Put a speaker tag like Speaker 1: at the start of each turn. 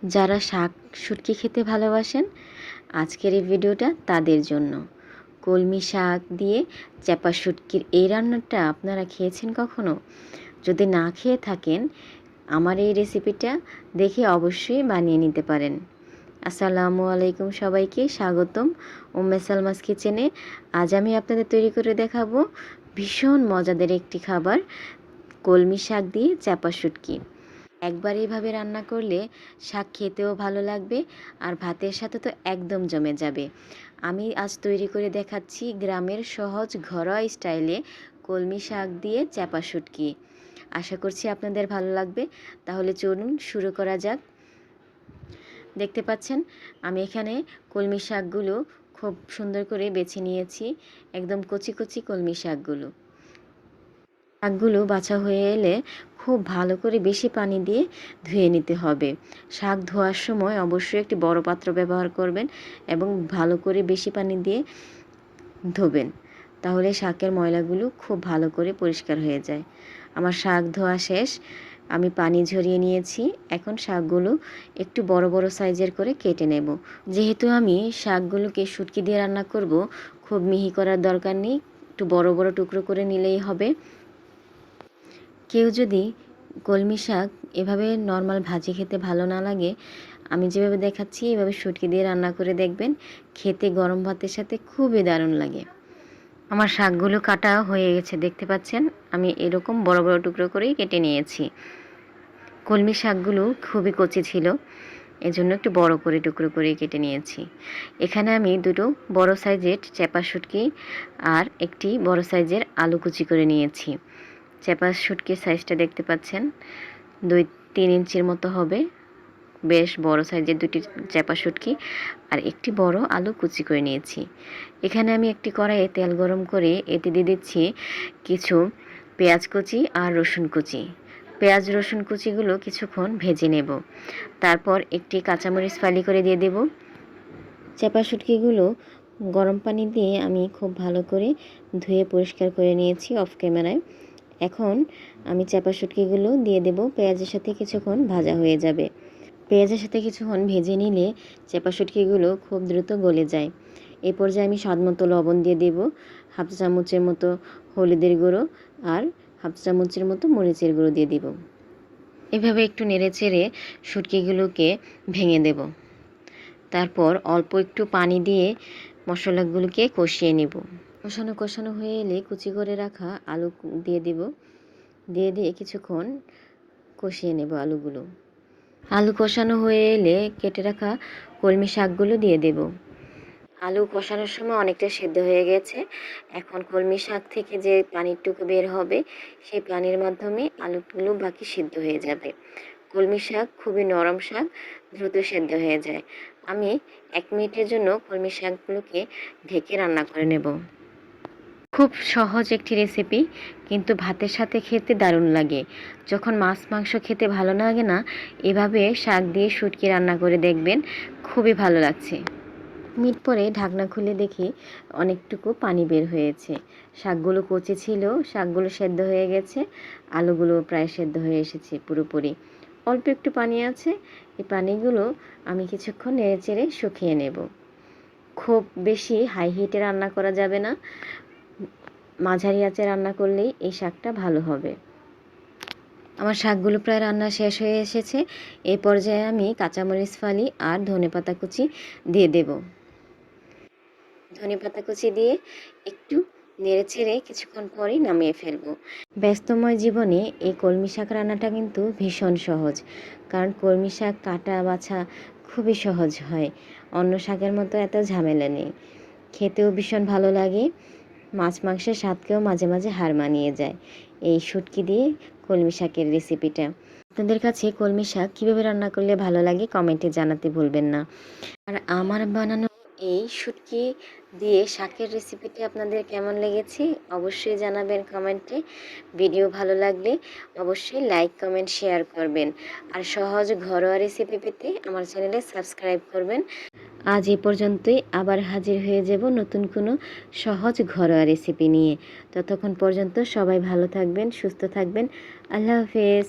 Speaker 1: যারা শাক শুটকি খেতে ভালোবাসেন আজকের এই ভিডিওটা তাদের জন্য। কলমি শাক দিয়ে চ্যাপা শুটকির এই রান্নাটা আপনারা খেয়েছেন কখনো? যদি না খেয়ে থাকেন আমার এই রেসিপিটা দেখে অবশ্যই বানিয়ে নিতে পারেন। আসসালামু আলাইকুম, সবাইকে স্বাগতম উম্মে সালমাস কিচেনে। আজ আমি আপনাদের তৈরি করে দেখাবো ভীষণ মজাদার একটি খাবার, কলমি শাক দিয়ে চ্যাপা শুটকি। একবার এইভাবে রান্না করলে শাক খেতেও ভালো লাগবে আর ভাতের সাথে তো একদম জমে যাবে। আমি আজ তৈরি করে দেখাচ্ছি গ্রামের সহজ ঘরোয়া স্টাইলে কলমি শাক দিয়ে চ্যাপা শুটকি। আশা করছি আপনাদের ভালো লাগবে। তাহলে চলুন শুরু করা যাক। দেখতে পাচ্ছেন আমি এখানে কলমি শাকগুলো খুব সুন্দর করে বেছে নিয়েছি, একদম কচি কচি কলমি শাকগুলো। শাকগুলো বাছা হয়ে এলে খুব ভালো করে বেশি পানি দিয়ে ধুয়ে নিতে হবে। শাক ধোয়ার সময় অবশ্যই একটি বড় পাত্র ব্যবহার করবেন এবং ভালো করে বেশি পানি দিয়ে ধোবেন, তাহলে শাকের ময়লাগুলো খুব ভালো করে পরিষ্কার হয়ে যায়। আমার শাক ধোয়া শেষ, আমি পানি ঝরিয়ে নিয়েছি। এখন শাকগুলো একটু বড় বড় সাইজের করে কেটে নেব। যেহেতু আমি শাকগুলোকে শুটকি দিয়ে রান্না করব, খুব মিহি করার দরকার নেই, একটু বড় বড় টুকরো করে নিলেই হবে। কেউ যদি কলমি শাক এভাবে নর্মাল ভাজি খেতে ভালো না লাগে, আমি যেভাবে দেখাচ্ছি এভাবে শুটকি দিয়ে রান্না করে দেখবেন, খেতে গরম ভাতের সাথে খুবই দারুণ লাগে। আমার শাকগুলো কাটা হয়ে গেছে, দেখতে পাচ্ছেন আমি এরকম বড় বড় টুকরো করেই কেটে নিয়েছি। কলমি শাকগুলো খুবই কচি ছিল, এজন্য একটু বড় করে টুকরো করে কেটে নিয়েছি। এখানে আমি দুটো বড় সাইজের চ্যাপা শুটকি আর একটি বড় সাইজের আলু কুচি করে নিয়েছি। চ্যাপা শুটকির সাইজটা দেখতে পাচ্ছেন 2-3 ইঞ্চির মতো হবে, বেশ বড় সাইজের দুটি চ্যাপা শুটকি আর একটি বড় আলু কুচি করে নিয়েছি। এখানে আমি একটি কড়াইয়ে তেল গরম করে এতে দিয়ে দিচ্ছি কিছু পেঁয়াজ কুচি আর রসুন কুচি। পেঁয়াজ রসুন কুচিগুলো কিছুক্ষণ ভেজে নেব, তারপর একটি কাঁচামরিচ ফালি করে দিয়ে দেব। চ্যাপা শুটকিগুলো গরম পানি দিয়ে আমি খুব ভালো করে ধুয়ে পরিষ্কার করে নিয়েছি অফ ক্যামেরায়। এখন আমি চ্যাপা শুটকিগুলো দিয়ে দেব, পেঁয়াজের সাথে কিছুক্ষণ ভাজা হয়ে যাবে। পেঁয়াজের সাথে কিছুক্ষণ ভেজে নিলে চ্যাপা শুটকিগুলো খুব দ্রুত গলে যায়। এই পর্যায়ে আমি স্বাদমতো লবণ দিয়ে দেব, হাফ চামচের মতো হলুদের গুঁড়ো আর হাফ চামচের মতো মরিচের গুঁড়ো দিয়ে দিব। এভাবে একটু নেড়েচেড়ে শুটকিগুলোকে ভেঙে দেব। তারপর অল্প একটু পানি দিয়ে মশলাগুলোকে কষিয়ে নেব। কষানো হয়ে এলে কুচি করে রাখা আলু দিয়ে দেব, দিয়ে কিছুক্ষণ কষিয়ে নেব আলুগুলো। আলু কষানো হয়ে এলে কেটে রাখা কলমি শাকগুলো দিয়ে দেব। আলু কষানোর সময় অনেকটা সেদ্ধ হয়ে গেছে। এখন কলমি শাক থেকে যে পানিটুকু বের হবে সেই পানির মাধ্যমে আলুগুলো বাকি সিদ্ধ হয়ে যাবে। কলমি শাক খুবই নরম শাক, দ্রুত সেদ্ধ হয়ে যায়। আমি 1 মিনিটের জন্য কলমি শাকগুলোকে ঢেকে রান্না করে নেব। খুব সহজ একটি রেসিপি, কিন্তু ভাতের সাথে খেতে দারুণ লাগে। যখন মাছ মাংস খেতে ভালো লাগে না, এভাবে শাক দিয়ে শুটকি রান্না করে দেখবেন, খুবই ভালো লাগছে। মিনিট পরে ঢাকনা খুলে দেখি অনেকটুকু পানি বের হয়েছে। শাকগুলো কচি ছিল, শাকগুলো সেদ্ধ হয়ে গেছে, আলুগুলো প্রায় সেদ্ধ হয়ে এসেছে পুরোপুরি। অল্প একটু পানি আছে, এই পানিগুলো আমি কিছুক্ষণ নেড়েচেড়ে শুকিয়ে নেব। খুব বেশি হাই হিটে রান্না করা যাবে না, মাঝারি আঁচে রান্না করলেই এই শাকটা ভালো হবে। আমার শাকগুলো প্রায় রান্না শেষ হয়ে এসেছে। এই পর্যায়ে আমি কাঁচামরিচ ফালি আর ধনেপাতা কুচি দিয়ে দেব। ধনেপাতা কুচি দিয়ে একটু নেড়েচেড়ে কিছুক্ষণ পরেই নামিয়ে ফেলবো। ব্যস্তময় জীবনে এই কলমি শাক রান্নাটা কিন্তু ভীষণ সহজ, কারণ কলমি শাক কাটা বাছা খুবই সহজ হয়, অন্য শাকের মতো এত ঝামেলা নেই। খেতেও ভীষণ ভালো লাগে, মাছ মাংসের স্বাদকেও মাঝে মাঝে হার মানিয়ে যায় এই শুটকি দিয়ে কলমি শাকের রেসিপিটা। আপনাদের কাছে কলমি শাক কীভাবে রান্না করলে ভালো লাগে কমেন্টে জানাতে ভুলবেন না। আর আমার বানানো এই শুটকি দিয়ে শাকের রেসিপিটি আপনাদের কেমন লেগেছে অবশ্যই জানাবেন কমেন্টে। ভিডিও ভালো লাগলে অবশ্যই লাইক কমেন্ট শেয়ার করবেন, আর সহজ ঘরোয়া রেসিপি পেতে আমার চ্যানেলে সাবস্ক্রাইব করবেন। আজ এ পর্যন্তই, আবার হাজির হয়ে যাব নতুন কোনো সহজ ঘরোয়া রেসিপি নিয়ে। ততক্ষণ পর্যন্ত সবাই ভালো থাকবেন, সুস্থ থাকবেন। আল্লাহ হাফেজ।